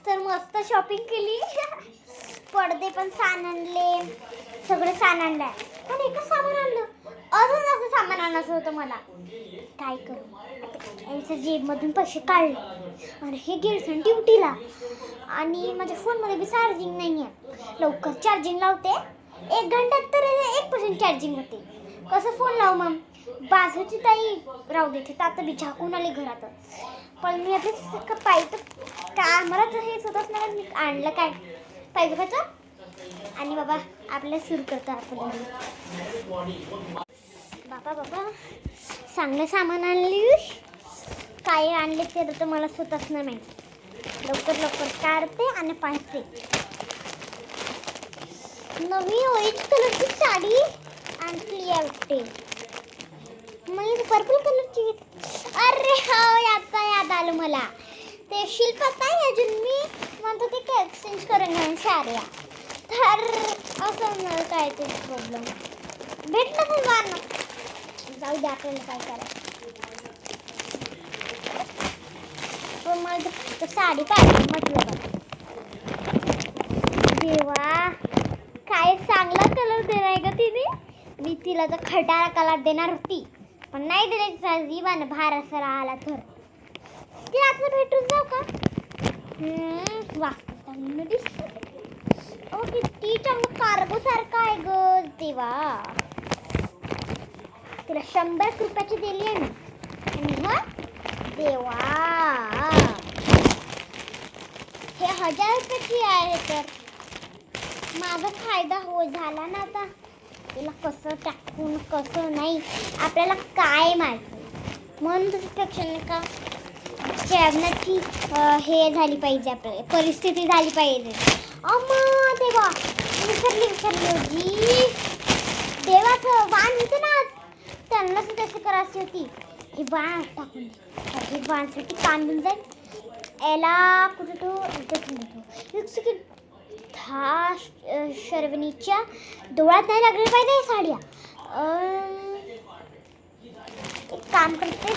तर मस्त शॉपिंग केली. पडदे पण छान आणले, सगळं छान आणलंय. पण एकच सामान आणलं, अजून असं सामान आणायचं होतं मला. काय करू, यांच्या जेबमधून पैसे काढले आणि हे गेले ड्युटीला. आणि माझ्या फोनमध्ये बी चार्जिंग नाही आहे. लवकर चार्जिंग लावते, 1 घंट्यात तर 1% चार्जिंग होते. कसं फोन लावू मग? बाजूची ताई राहू देते, आता बी झाकून आली घरात. पण मी आपले पाहिजे का मला तर हेच होतच नाही. मी आणलं काय पाहिजे कसं आणि बाबा आपल्याला सुरू करतो आपण. बाबा चांगलं सामान आणली. काय आणले ते तर मला स्वतःच नाही माहिती. लवकर काढते आणि पाहते. नवी ऑरेंज कलरची साडी आणली वाटते. मी पर्पल कलरची. अरे हो, याद आलं मला. ते शिल्पात नाही अजून, मी म्हणतो ते काय एक्सचेंज करून घेऊन साड्या. तर असं काय ते प्रॉब्लेम भेटलं तर जाणं. जाऊ दे, आपल्याला काय करायचं. पण मला तर साडी पाहिजे म्हटलं बघ. देवा, काय चांगला कलर देणार का तिने. मी तिला तर खटारा कलर देणार होती, पण नाही दिले. जीवानं भार असं राहिला तर ते आतलं भेटून जाऊ का. वाचता चांगलं दिसतं. किती चांगलं कार्गो सारखं आहे ग देवा. तिला 100 रुपयाची दिली आहे मी. आणि मग देवा, हे 1000 रुपयाची आहे. तर माझा फायदा झाला ना आता. तिला कसं टाकून कसं नाही आपल्याला काय माहिती. म्हणून त्यापेक्षा नाही का जेवणाची हे झाली पाहिजे, आपल्याला परिस्थिती झाली पाहिजे. अम्मा देवा, विसरली होती. देवाचं वाण होतं ना, त्यांनाच तशी करायची होती. हे वाण टाकून दे. हे वाणसाठी कांदून जाईल. याला कुठं ठेवू. शर्वणीच्या डोळ्यात नाही लागले पाहिजे हे साड्या. एक काम करते,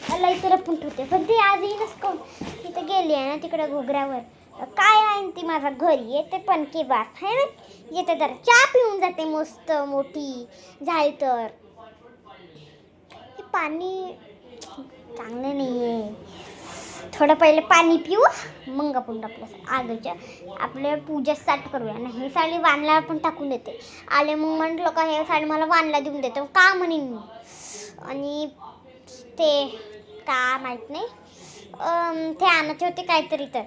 मला इतर पण ठेवते. पण ती आज येईनच तिथे गेली आहे ना तिकडे घोगऱ्यावर. काय आहे ती माझ्या घरी येते पण की बात आहे ना. येते तर चहा पिऊन जाते मस्त मोठी झाली तर. हे पाणी चांगलं नाही आहे. थोडं पहिले पाणी पिऊ, मग आपण आपल्या पूजा स्टार्ट करूया. आणि हे साडी वाणला पण टाकून देते. आले मग म्हटलं का हे साडी मला वाणला देऊन देते का म्हणेन मी. आणि ते का माहीत नाही, ते आणायचे होते काहीतरी तर